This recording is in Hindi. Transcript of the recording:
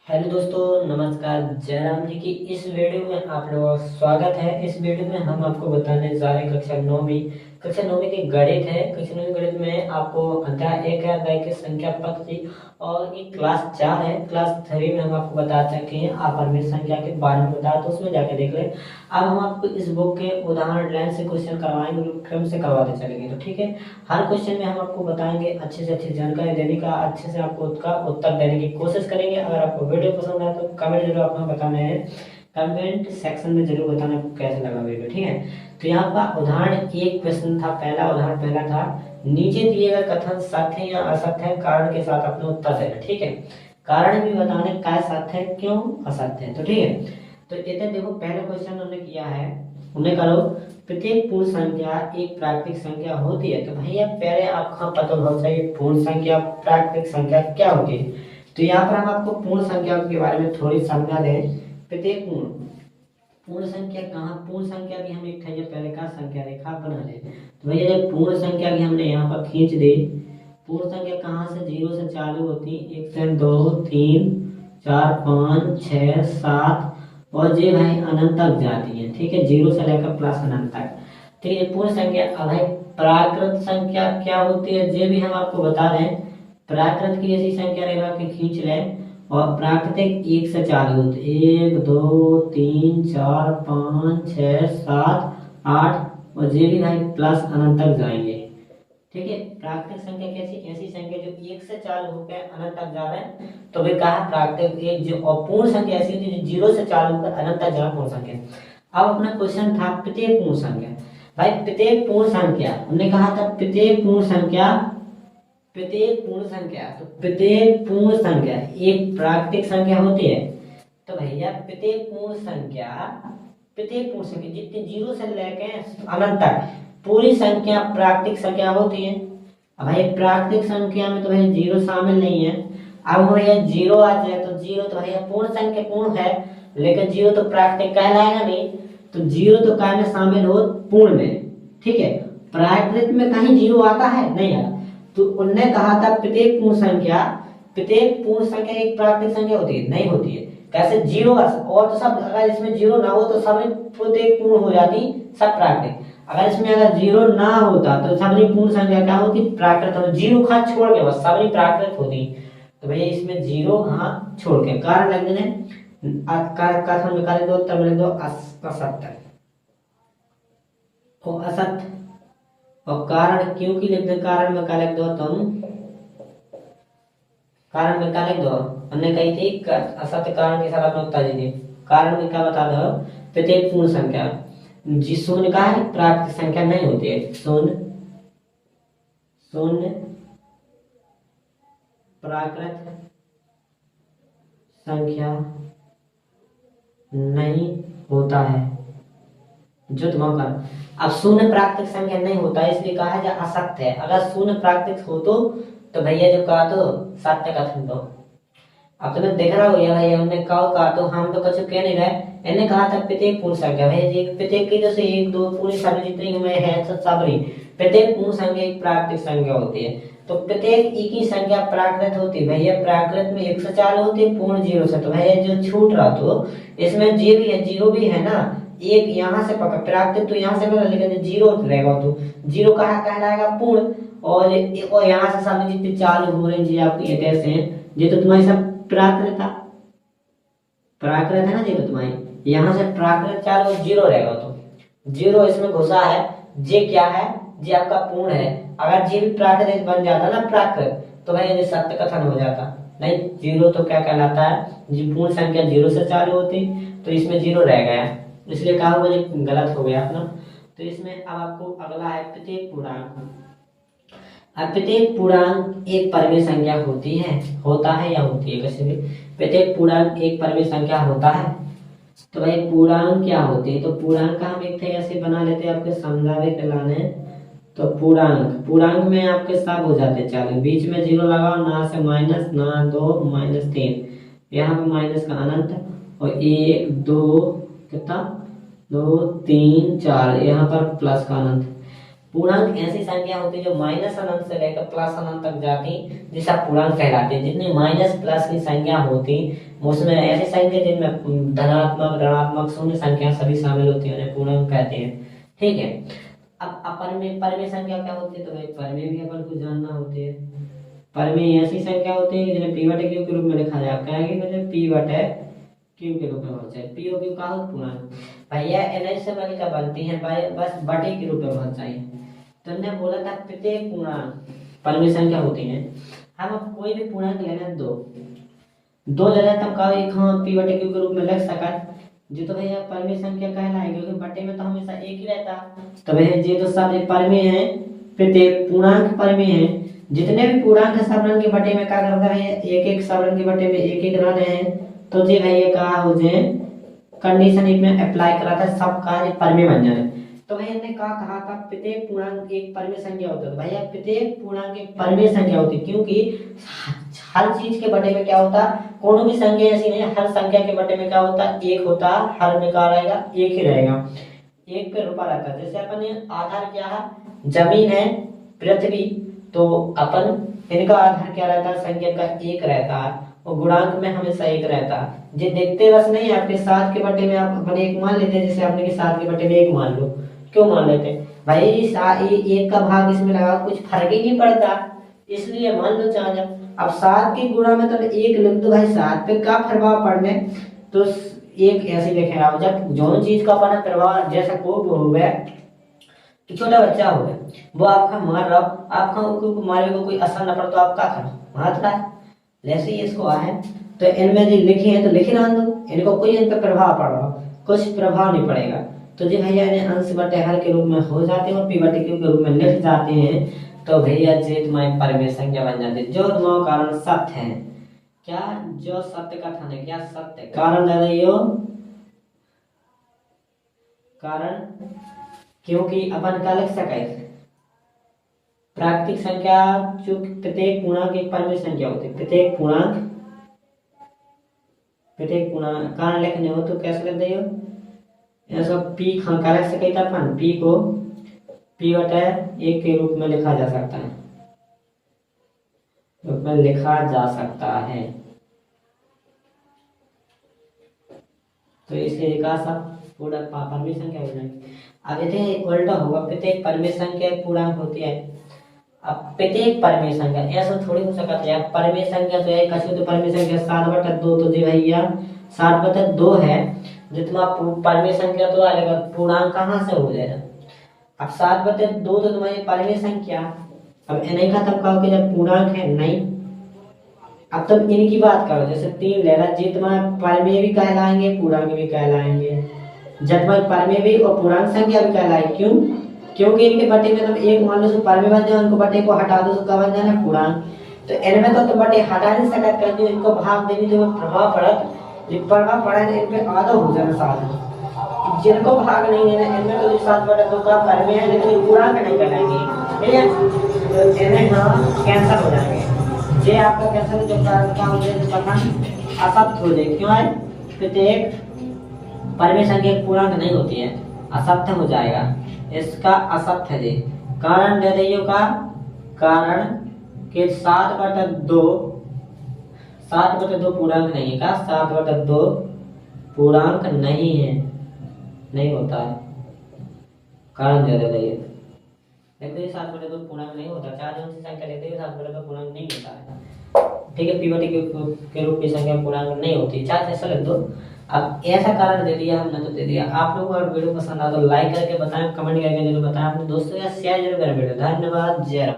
हेलो दोस्तों, नमस्कार। जयराम जी की इस वीडियो में आप लोगों का स्वागत है। इस वीडियो में हम आपको बताने जा रहे हैं कक्षा नौवीं के गणित है। कक्षा नौवीं गणित में आपको अध्याय 1 है, अध्याय की संख्या पद्धति, और ये क्लास 4 है। क्लास 3 में हम आपको बता चुके हैं अपरिमेय संख्या के बारे में बताया, तो उसमें जाके देख लें। अब हम आपको इस बुक के उदाहरण लाइन से क्वेश्चन करवाएंगे, क्रम से करवाते चलेंगे, तो ठीक है। हर क्वेश्चन में हम आपको बताएंगे, अच्छे से अच्छी जानकारी देने का, अच्छे से आपको उसका उत्तर देने की कोशिश करेंगे। अगर आपको वीडियो पसंद आए तो कमेंट जरूर आपको बताना है, कमेंट सेक्शन में जरूर बताना आपको कैसा लगा वीडियो, ठीक है। तो यहाँ पर उदाहरण एक प्रश्न था, पहला था, नीचे दिए गए कथन सत्य या असत्य है, कारण के साथ अपना उत्तर देना, ठीक है। कारण भी बताने क्या सत्य है, क्यों असत्य है, तो ठीक है। तो इधर देखो, पहला क्वेश्चन उन्होंने किया है, उन्हें करो प्रत्येक पूर्ण संख्या एक प्राकृतिक संख्या होती है। तो भैया पहले आपको पता होना चाहिए पूर्ण संख्या प्राकृतिक संख्या क्या होती है। तो यहाँ पर हम आपको पूर्ण संख्या के बारे में थोड़ी समझा दें। प्रत्येक पूर्ण संख्या कहाँ, पूर्ण संख्या की हम एक पहले का संख्या रेखा बना ले। तो भैया जब पूर्ण संख्या की हमने यहाँ पर खींच दी, पूर्ण संख्या कहाँ से, 0 से चालू होती, 1 से 2 3 4 5 6 7 और ये भाई अनंत तक जाती है, ठीक है। 0 से लेकर प्लस अनंत तक, ठीक है, पूर्ण संख्या। अब भाई प्राकृत संख्या क्या होती है, ये भी हम आपको बता रहे हैं। प्राकृत की ऐसी संख्या रेखा के खींच लें, और प्राकृतिक 1 से चालू होती, 1 2 3 4 5 6 7 8 और ये भी भाई प्लस अनंत तक जाएंगे, ठीक है। प्राकृतिक संख्या कैसी, ऐसी संख्या जो 1 से चालू होकर अनंत तक जा रहे हैं, तो वे कहा प्राकृतिक एक जो। और पूर्ण संख्या ऐसी होती है जो 0 से चालू होकर अनंत तक जा रहा पूर्ण संख्या। अब अपना क्वेश्चन था प्रत्येक पूर्ण संख्या। भाई प्रत्येक पूर्ण संख्या, उन्होंने कहा था प्रत्येक पूर्ण संख्या, तो प्रत्येक पूर्ण संख्या एक प्राकृतिक संख्या होती है। तो भैया प्रत्येक पूर्ण संख्या जितने 0 से लेकर अनंत तक पूरी संख्या प्राकृतिक संख्या होती है। अब भाई प्राकृतिक संख्या में तो भाई 0 शामिल नहीं है। अब भैया 0 आ जाए तो 0 तो भैया पूर्ण संख्या पूर्ण है, लेकिन 0 तो प्राकृतिक कहलाएगा नहीं। तो 0 तो काय में शामिल हो, पूर्ण में, ठीक है। प्राकृतिक में कहीं 0 आता है, नहीं आता। तो उनने कहा था प्रत्येक पूर्ण संख्या एक प्राकृतिक संख्या होती है, नहीं होती है। कैसे 0 और तो सब, अगर इसमें 0 ना हो तो सब प्रत्येक पूर्ण हो जाती, सब प्राकृतिक। अगर इसमें अगर 0 ना होता तो सभी पूर्ण संख्या क्या होती, प्राकृत होती। 0 खास छोड़ के बस सभी प्राकृत होती। तो भैया इसमें 0 हाँ छोड़ के कारण लग देने, कथन में कार्य दो, तब लिख दो असत्य और असत्य। और कारण क्यों की लिख दे, कारण में क्या लिख दो तुम, कारण में क्या लिख दो, हमने कही थी असत्य कारण के साथ अपना उत्तर दीजिए। कारण में क्या बता दो, प्रत्येक पूर्ण संख्या जिस शून्य का है प्राकृतिक संख्या नहीं होती है, शून्य प्राकृत संख्या नहीं होता है, जो तुम्हारा। अब शून्य प्राकृतिक संख्या नहीं होता है, इसलिए कहा है असत्य है। अगर शून्य प्राकृतिक हो तो भैया जो कहा तो सत्य कथन दो। अब तुम्हें देख रहा हो भैया, हमने कहा तो हम तो कुछ कह नहीं रहे। इन्हें कहा था प्रत्येक पूर्ण संख्या, भैया प्रत्येक की जैसे 1 2 पूरी सभी जितनी हुए हैं सबरी प्रत्येक पूर्ण संख्या एक प्राकृतिक संख्या होती है। तो प्रत्येक एक ही संख्या प्राकृत होती है। भैया प्राकृत में 1 से चालू होती है, पूर्ण 0 से। तो भैया जो छूट रहा तो इसमें जे भी है, 0 भी है ना, एक यहाँ से पकड़ प्राकृतिक तो यहाँ से पकड़, लेकिन 0 रहेगा तो 0 कहाँ कहलाएगा, पूर्ण। और यहाँ से सामने जितने चालू हो रहे हैं आपकी ऐसे हैं, ये तो तुम्हारी सब प्राकृत है ना, ये तो तुम्हारी यहाँ से प्राकृत चालू 0 रहेगा, तो 0 इसमें घुसा है। ये क्या है, ये आपका पूर्ण है। अगर ये भी प्राकृत बन जाता ना प्राकृत, तो भाई ये सत्य कथन हो जाता। नहीं, 0 तो क्या कहलाता है, जी पूर्ण संख्या 0 से चालू होती, तो इसमें 0 रह गया, इसलिए कहा मुझे गलत हो गया अपना। तो इसमें अब आपको अगला है प्रत्येक पूर्णांक। अब प्रत्येक पूर्णांक एक परिमेय संख्या होता है या होती है, कैसे भी प्रत्येक पूर्णांक एक परिमेय संख्या होता है। तो भाई पूर्णांक क्या होती है, तो पूर्णांक का हम एक ऐसे बना लेते हैं आपके समझावे के लाने। तो पूर्णांक में आपके सब हो जाते हैं, चलो बीच में 0 लगाओ, ना से माइनस, ना 2 -3, यहाँ पे माइनस का अनंत, और 1 2 कितना 2 3 4 यहाँ पर प्लस का अनंत। पूर्णांक ऐसी संख्या होती है जो माइनस अनंत से लेकर प्लस अनंत तक जाती, जिसे आप पूर्णांक कहलाते हैं। जितनी माइनस प्लस की संख्या होती उसमें ऐसी संख्या जिनमें धनात्मक ऋणात्मक शून्य संख्या सभी शामिल होती है, उन्हें पूर्णांक कहते हैं। ठीक है, अब अपरमेय परमेय संख्या क्या होती है, तो भाई परमेय भी अपन को जानना होती है। परमेय ऐसी संख्या होती है जिन्हें p बटे q के रूप में लिखा जाता है, कि मतलब p बटे q के रूप में होता है। p और q का पूर्णांक भैया एन से मिलकर बनती है भाई, बस बटे के रूप में होना चाहिए। तो हमने बोला था प्रत्येक पूर्णांक परमेय संख्या होती है। हम अब कोई भी पूर्णांक लेना दो ले लेते, तब का एक हम p बटे q के रूप में लिख सका, जो तो भैया परमेय संख्या कहलाएगी, क्योंकि बटे में तो हमेशा एक ही रहता। तो भैया ये तो सब परमेय है, प्रत्येक पूर्णांक परमेय है। जितने भी पूर्णांक है सब रन के बटे में क्या करता है, एक एक सब रन के बटे में एक एक रन है। तो जी भैया कहा हो जे कंडीशन एक में अप्लाई करा था, सब कार्य परमेय बन जाए। तो भैया ने कहा था प्रत्येक पूर्णांक एक परमेय संख्या होता है। तो भैया प्रत्येक पूर्णांक एक परमेय संख्या होती है, क्योंकि हर चीज के बटे में क्या होता, कोनो भी संख्या ऐसी नहीं, हर संख्या के बटे में क्या होता, एक होता, हर में क्या रहेगा, एक ही रहेगा, एक पे रुपा रहता है। जैसे अपन आधार क्या है, जमीन है, पृथ्वी, तो अपन इनका आधार क्या रहता है, संख्या का एक रहता है, और गुणांक में हमेशा एक रहता है। जे देखते बस नहीं, आपके 7 के बटे में आप अपने एक मान लेते हैं, जैसे आपने के 7 के बटे में एक मान लो, क्यों मान लेते भाई, एक का भाग इसमें लगा कुछ फर्क ही नहीं पड़ता, इसलिए मान लो चाहे। अब 7 के गुणा में तो एक लिख दो भाई, 7 पे क्या प्रभाव पड़ने, तो एक ऐसे लिखे आओ। जब जो चीज का अपना प्रभाव, जैसा को हो गया कि छोटा बच्चा हो गया, वो आपका मार रहा, आपका उनको मारे को कोई असर न पड़ता, तो आप क्या करो, हाथ रहा है, जैसे ही इसको आए तो इनमें जो लिखे हैं तो लिखे ना दो, इनको कोई इन पर प्रभाव पड़ रहा, कुछ प्रभाव नहीं पड़ेगा। तो जी भैया इन्हें अंश बटे हर के रूप में हो जाते हैं और p बटे q के रूप में लिख जाते हैं। तो भैया जे तुम्हारी परमेय संख्या बन जाती है, जो तुम्हारा कारण सत्य है। क्या, जो सत्य का था ना, क्या सत्य कारण दे रही हो, कारण, क्योंकि अपन का लिख सके प्राकृतिक संख्या, जो प्रत्येक पूर्णांक एक परमेय संख्या होती है। प्रत्येक पूर्णांक कारण लिखने हो तो कैसे लिख दियो, ऐसा p का लिख सके था अपन, p को p बटा 1 के रूप में लिखा जा सकता है, रूप में लिखा जा सकता है। तो इसलिए का सब पूरा परमेय संख्या हो जाएगी। अब यदि उल्टा होगा, प्रत्येक परमेय संख्या पूर्णांक होती है। अब प्रत्येक परमेय संख्या ऐसा थोड़ी हो सकता है, परमेय संख्या तो है कछु, तो परमेय संख्या 7/2, तो जी भैया 7/2 है, जितना परमेय संख्या तो आएगा, पूर्णांक कहाँ से हो जाएगा। अब 7/2 तो तुम्हारी परमेय संख्या, अब नहीं खत्म कहोगे जब पूर्णांक है नहीं। अब तुम इनकी बात करो, जैसे 3 ले रहा, जी तुम्हारा परमेय भी कहलाएंगे, पूर्णांक भी कहलाएंगे, जब तुम्हारी परमेय भी और पूर्णांक संख्या भी कहलाएगी। क्यों, क्योंकि इनके बटे में तुम एक मान लो परमेय बन जाए, उनको बटे को हटा दो तो क्या बन जाना, पूर्णांक। तो इनमें तो तुम बटे हटा नहीं सकते, क्योंकि इनको भाग देने जो प्रभाव पड़त, प्रभाव पड़ा है इन पे आधा हो जाना साथ, जिनको भाग नहीं देना इनमें तो 7/2 का परमेय है, लेकिन पूर्णांक नहीं कहलाएंगे, ठीक है। तो इन्हें हाँ कैंसिल हो जाएंगे, जे आपका कैंसिल जो क्या हो जाएगा, पता असत्य हो जाए। क्यों है, प्रत्येक परमेय संख्या पूर्णांक नहीं होती है, असत्य हो जाएगा, इसका असत्य है। कारण दे दियो का, कारण के 7/2 पूर्णांक नहीं है, का 7/2 पूर्णांक नहीं है, नहीं होता है, कारण दे दिए। देखते हैं 7/2 पूर्णांक नहीं होता, 4 अंश संख्या लेते हैं 7/2 पूर्णांक नहीं होता है, ठीक है। p बटे q के रूप की संख्या पूर्णांक नहीं होती, 4 ऐसा लिख दो। अब ऐसा कारण दे दिया हमने, तो दे दिया। आप लोगों को अगर वीडियो पसंद आया तो लाइक करके बताएं, कमेंट करके जरूर बताएं, अपने दोस्तों के साथ शेयर जरूर करें वीडियो। धन्यवाद, जय राम।